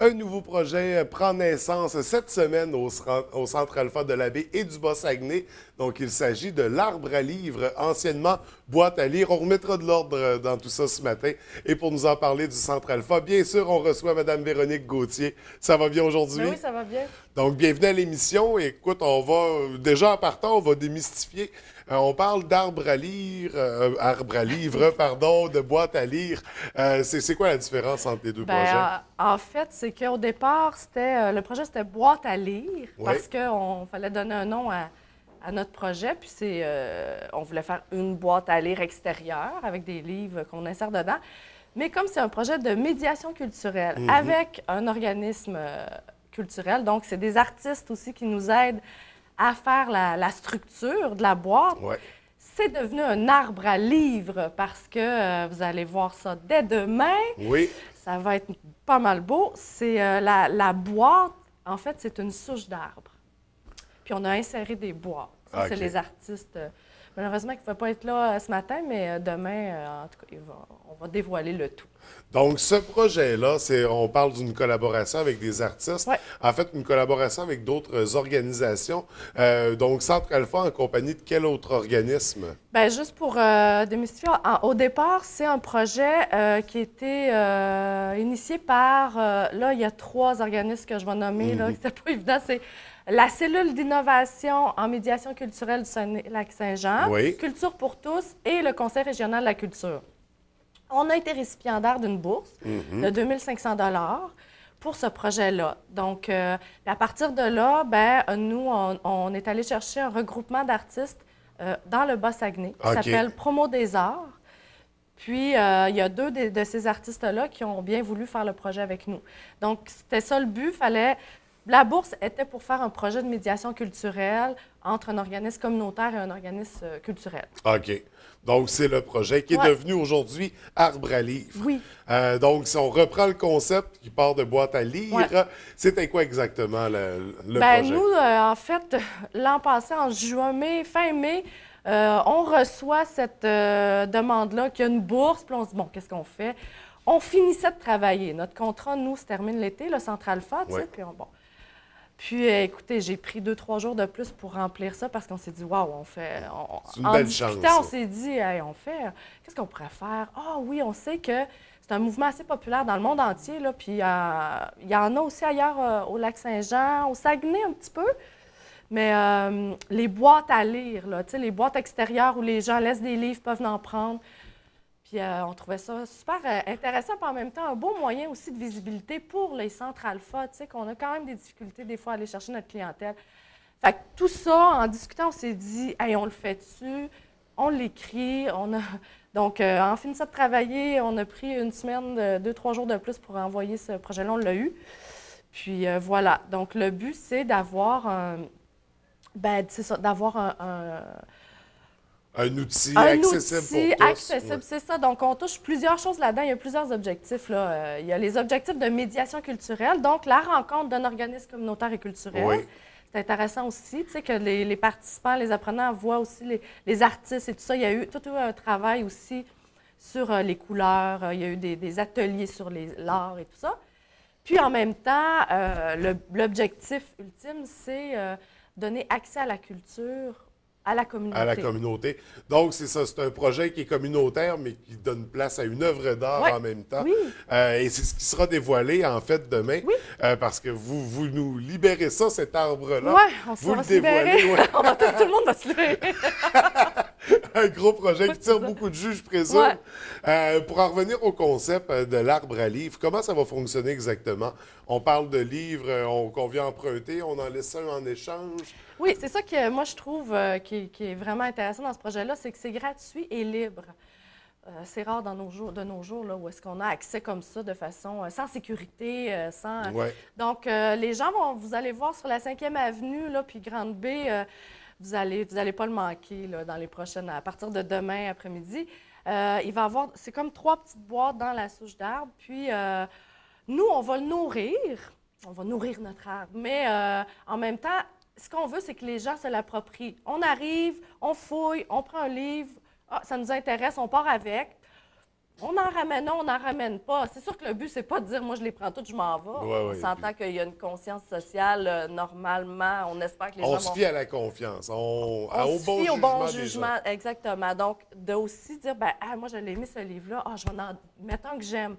Un nouveau projet prend naissance cette semaine au Centre Alpha de la Baie et du Bas-Saguenay. Donc, il s'agit de l'Arbre à livres, anciennement boîte à lire. On remettra de l'ordre dans tout ça ce matin. Et pour nous en parler du Centre Alpha, bien sûr, on reçoit Mme Véronique Gauthier. Ça va bien aujourd'hui? Ben oui, ça va bien. Donc, bienvenue à l'émission. Écoute, on va, déjà en partant, on va démystifier. On parle d'arbre à lire, arbre à livre, pardon, de boîte à lire. C'est quoi la différence entre les deux projets? En fait, c'est qu'au départ, le projet, c'était boîte à lire Oui. parce qu'on fallait donner un nom à notre projet. Puis on voulait faire une boîte à lire extérieure avec des livres qu'on insère dedans. Mais comme c'est un projet de médiation culturelle avec un organisme culturel, donc c'est des artistes aussi qui nous aident à faire la structure de la boîte. Ouais. C'est devenu un arbre à livres parce que vous allez voir ça dès demain. Oui. Ça va être pas mal beau. C'est la boîte, en fait, c'est une souche d'arbre. Puis on a inséré des boîtes. Ça, c'est OK. les artistes. Malheureusement, qui ne pouvaient pas être là ce matin, mais demain, en tout cas, on va dévoiler le tout. Donc, ce projet-là, on parle d'une collaboration avec des artistes. Ouais. En fait, une collaboration avec d'autres organisations. Donc, Centre Alpha en compagnie de quel autre organisme? Bien, juste pour démystifier, au départ, c'est un projet qui a été initié par, là, il y a 3 organismes que je vais nommer, là, c'était pas évident, c'est la cellule d'innovation en médiation culturelle du Saguenay-Lac-Saint-Jean, Oui. Culture pour tous et le Conseil régional de la culture. On a été récipiendaire d'une bourse de 2500 pour ce projet-là. Donc, à partir de là, ben, nous, on est allé chercher un regroupement d'artistes dans le Bas-Saguenay qui OK. s'appelle Promo des arts. Puis, il y a 2 de ces artistes-là qui ont bien voulu faire le projet avec nous. Donc, c'était ça le but. La bourse était pour faire un projet de médiation culturelle entre un organisme communautaire et un organisme culturel. OK. Donc, c'est le projet qui est Ouais. devenu aujourd'hui Arbre à livre. Oui. Donc, si on reprend le concept qui part de boîte à lire, Ouais. c'était quoi exactement le Ben projet? nous, en fait, l'an passé, en fin mai, on reçoit cette demande-là qu'il y a une bourse, puis on se dit, bon, qu'est-ce qu'on fait? On finissait de travailler. Notre contrat, nous, se termine l'été, le Centre Alpha, tu sais, Ouais. puis bon. Puis, écoutez, j'ai pris 2-3 jours de plus pour remplir ça parce qu'on s'est dit, waouh, on fait. C'est une En belle discutant, chance, on ça. s'est dit, hey, qu'est-ce qu'on pourrait faire? Ah oui, on sait que c'est un mouvement assez populaire dans le monde entier, là, puis il y en a aussi ailleurs au Lac-Saint-Jean, au Saguenay un petit peu. Mais les boîtes à lire, là, tu sais, les boîtes extérieures où les gens laissent des livres, peuvent en prendre. Puis on trouvait ça super intéressant, puis en même temps, un beau moyen aussi de visibilité pour les centres alpha, tu sais, qu'on a quand même des difficultés des fois à aller chercher notre clientèle. Fait que tout ça, en discutant, on s'est dit, hey, on le fait dessus, on l'écrit, on a. Donc, en finissant de travailler, on a pris une semaine, 2-3 jours de plus pour envoyer ce projet-là, on l'a eu. Puis voilà. Donc, le but, c'est d'avoir c'est ça, d'avoir Un outil un accessible outil pour tous. accessible, Ouais. c'est ça. Donc, on touche plusieurs choses là-dedans. Il y a plusieurs objectifs, là. Il y a les objectifs de médiation culturelle, donc la rencontre d'un organisme communautaire et culturel. Oui. C'est intéressant aussi, tu sais, que les participants, les apprenants voient aussi les artistes et tout ça. Il y a eu tout un travail aussi sur les couleurs. Il y a eu des ateliers sur l'art et tout ça. Puis, en même temps, l'objectif ultime, c'est donner accès à la culture à la communauté. À la communauté. Donc, c'est ça, c'est un projet qui est communautaire, mais qui donne place à une œuvre d'art Ouais. en même temps. Oui. Et c'est ce qui sera dévoilé, en fait, demain. Oui. Parce que vous nous libérez ça, cet arbre-là. Oui, on Vous va le se libérer. dévoilez, ouais. Tout le monde va se libérer. Un gros projet qui tire C'est ça. beaucoup de jus, je présume. Pour en revenir au concept de l'arbre à livre, comment ça va fonctionner exactement? On parle de livres qu'on vient emprunter, on en laisse un en échange. Oui, c'est ça que moi, je trouve qui est vraiment intéressant dans ce projet-là, c'est que c'est gratuit et libre. C'est rare de nos jours là, où est-ce qu'on a accès comme ça de façon sans sécurité, sans. Ouais. Donc, les gens vous allez voir sur la 5e avenue, là, puis Grande Baie, vous allez pas le manquer là, dans les prochaines, à partir de demain après-midi. Il va y avoir, c'est comme 3 petites boîtes dans la souche d'arbre, puis nous, on va le nourrir. On va nourrir notre arbre, mais en même temps, ce qu'on veut, c'est que les gens se l'approprient. On arrive, on fouille, on prend un livre, ah, ça nous intéresse, on part avec. On en ramène un, on n'en ramène pas. C'est sûr que le but, c'est pas de dire, moi, je les prends toutes, je m'en vais. Ouais, On s'entend qu'il y a une conscience sociale, normalement. On espère que les gens On vont... se fie à la confiance, On au se bon fie au jugement bon des gens. jugement, exactement. Donc, de aussi dire, ben, ah, moi, je l'ai aimé, ce livre-là, ah, je vais en mettre un que j'aime.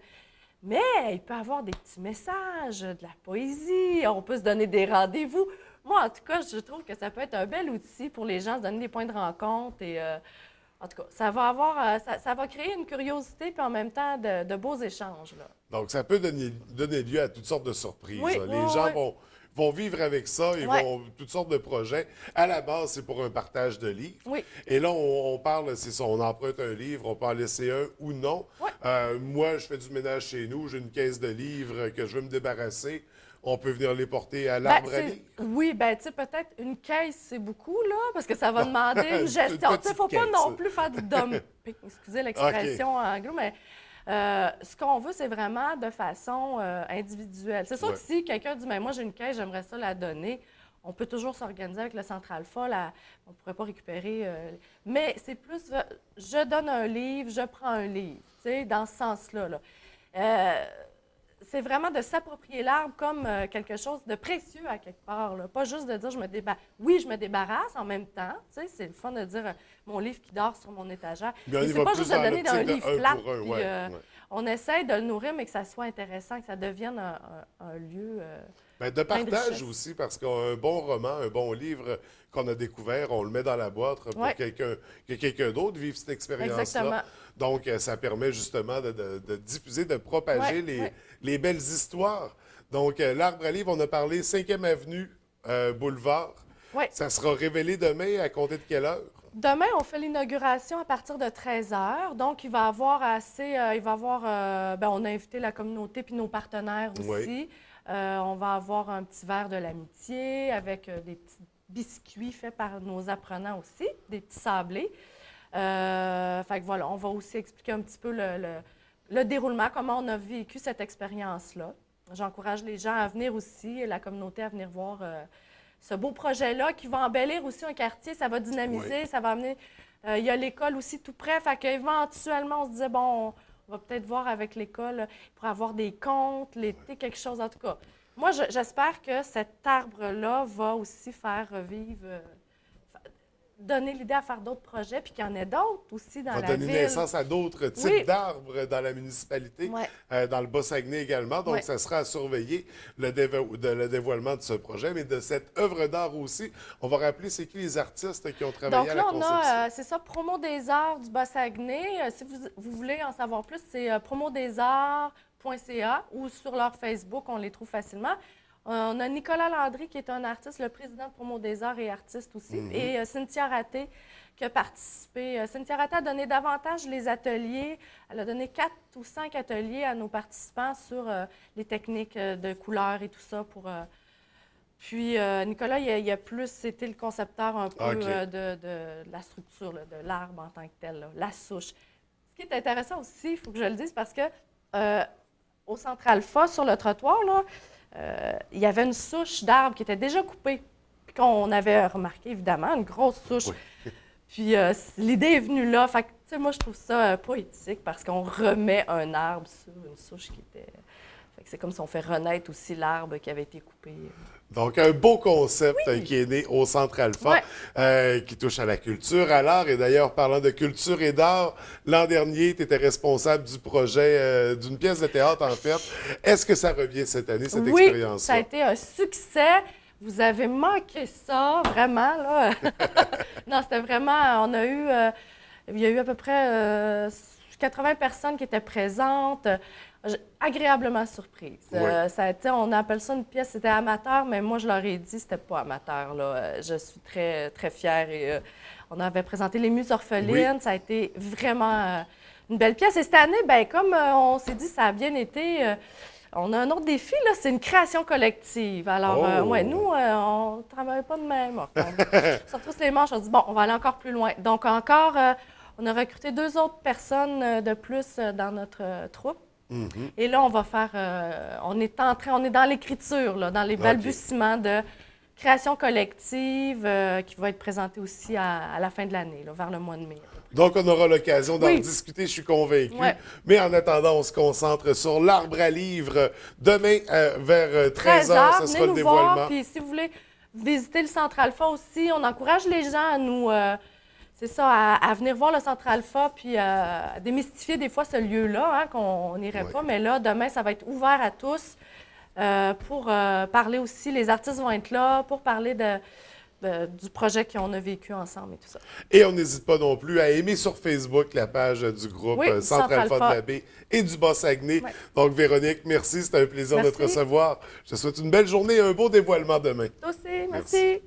Mais il peut y avoir des petits messages, de la poésie, on peut se donner des rendez-vous. Moi, en tout cas, je trouve que ça peut être un bel outil pour les gens, se donner des points de rencontre. Et, en tout cas, ça va avoir, ça va créer une curiosité, puis en même temps, de beaux échanges, là. Donc, ça peut donner lieu à toutes sortes de surprises. Oui, Hein. oui, Les gens oui. vont vivre avec ça, ils Ouais. vont toutes sortes de projets. À la base, c'est pour un partage de livres. Oui. Et là, on parle, c'est ça, on emprunte un livre, on peut en laisser un ou non. Ouais. Moi, je fais du ménage chez nous, j'ai une caisse de livres que je veux me débarrasser. On peut venir les porter à l'arbre à livres. Oui, bien, tu sais, peut-être une caisse, c'est beaucoup, là, parce que ça va demander une gestion. Tu sais, petite faut pas caisse. non plus faire du dumping. Excusez l'expression en anglo, mais ce qu'on veut, c'est vraiment de façon individuelle. C'est sûr Ouais. que si quelqu'un dit, mais moi, j'ai une caisse, j'aimerais ça la donner, on peut toujours s'organiser avec le Centre Alpha. On ne pourrait pas récupérer. Mais c'est plus, je donne un livre, je prends un livre, tu sais, dans ce sens-là. Là. C'est vraiment de s'approprier l'arbre comme quelque chose de précieux à quelque part. Là. Pas juste de dire, oui, je me débarrasse en même temps. Tu sais, c'est le fun de dire mon livre qui dort sur mon étagère. Mais on Mais y c'est va pas plus juste de dans donner un l'optique de livre un plat. pour un, Puis, ouais. on essaie de le nourrir, mais que ça soit intéressant, que ça devienne un lieu. Ben, de plein de partage richesses. aussi, parce qu'un bon roman, un bon livre qu'on a découvert, on le met dans la boîte pour Ouais. que quelqu'un d'autre vive cette expérience-là. Exactement. Donc, ça permet justement de diffuser, de propager Ouais, ouais. les belles histoires. Donc, l'Arbre à livre, on a parlé 5e Avenue, Boulevard. Ouais. Ça sera révélé demain à compter de quelle heure? Demain, on fait l'inauguration à partir de 13 h. Donc, il va y avoir on a invité la communauté puis nos partenaires aussi. Oui. On va avoir un petit verre de l'amitié avec des petits biscuits faits par nos apprenants aussi, des petits sablés. Fait que voilà, on va aussi expliquer un petit peu le déroulement, comment on a vécu cette expérience-là. J'encourage les gens à venir aussi, la communauté à venir voir ce beau projet-là qui va embellir aussi un quartier, ça va dynamiser, Oui. ça va amener... il y a l'école aussi tout près, fait qu'éventuellement, on se disait, bon, on va peut-être voir avec l'école pour avoir des comptes, l'été, quelque chose en tout cas. Moi, j'espère que cet arbre-là va aussi faire revivre, donner l'idée à faire d'autres projets, puis qu'il y en ait d'autres aussi dans Va la donner ville. naissance à d'autres types Oui. d'arbres dans la municipalité, Ouais. dans le Bas-Saguenay également. Donc, Ouais. ça sera à surveiller le dévoilement de ce projet, mais de cette œuvre d'art aussi. On va rappeler c'est qui les artistes qui ont travaillé Donc à la là, on conception. a, c'est ça, Promo des arts du Bas-Saguenay. Si vous voulez en savoir plus, c'est promodesarts.ca ou sur leur Facebook, on les trouve facilement. On a Nicolas Landry, qui est un artiste, le président de Promo des arts et artiste aussi, et Cynthia Raté, qui a participé. Cynthia Raté a donné davantage les ateliers. Elle a donné 4 ou 5 ateliers à nos participants sur les techniques de couleurs et tout ça pour... Puis, Nicolas, il a plus été le concepteur un peu OK. de la structure, là, de l'arbre en tant que tel, là, la souche. Ce qui est intéressant aussi, il faut que je le dise, parce que au Centre Alpha, sur le trottoir, là, il y avait une souche d'arbre qui était déjà coupée, puis qu'on avait remarqué, évidemment, une grosse souche. Oui. Puis, l'idée est venue là. Fait que, tu sais, moi, je trouve ça poétique, parce qu'on remet un arbre sur une souche qui était... Fait que c'est comme si on fait renaître aussi l'arbre qui avait été coupé. Donc, un beau concept qui est né au Centre Alpha, qui touche à la culture, à l'art. Et d'ailleurs, parlant de culture et d'art, l'an dernier, tu étais responsable du projet d'une pièce de théâtre, en fait. Est-ce que ça revient cette année, cette Oui, expérience-là? ça a été un succès. Vous avez manqué ça, vraiment, là. Non, c'était vraiment... il y a eu à peu près 80 personnes qui étaient présentes. Agréablement surprise. Oui. Ça a été, on appelle ça une pièce, c'était amateur, mais moi, je leur ai dit, c'était pas amateur, là. Je suis très, très fière. Et, on avait présenté Les Muses orphelines. Oui. Ça a été vraiment une belle pièce. Et cette année, bien, comme on s'est dit, ça a bien été... on a un autre défi, là, c'est une création collective. Alors, nous, on ne travaille pas de même. On se retrousse les manches, on dit, bon, on va aller encore plus loin. Donc, encore, on a recruté 2 autres personnes de plus dans notre troupe. Et là, on va faire, on est dans l'écriture, là, dans les balbutiements de création collective qui va être présentée aussi à la fin de l'année, vers le mois de mai. Donc, on aura l'occasion d'en Oui. discuter, je suis convaincu. Ouais. Mais en attendant, on se concentre sur l'arbre à livres. Demain, vers 13h, 13h, ce sera venez le nous voir. dévoilement. Puis si vous voulez visiter le Centre Alpha aussi, on encourage les gens à nous, c'est ça, à venir voir le Centre Alpha, puis à démystifier des fois ce lieu-là, qu'on n'irait pas. Mais là, demain, ça va être ouvert à tous pour parler aussi. Les artistes vont être là pour parler du projet qu'on a vécu ensemble et tout ça. Et on n'hésite pas non plus à aimer sur Facebook la page du groupe Centre Alpha de la Baie et du Bas-Saguenay. Ouais. Donc, Véronique, merci. C'était un plaisir de te Merci. recevoir. Je te souhaite une belle journée et un beau dévoilement demain. Toi aussi, merci.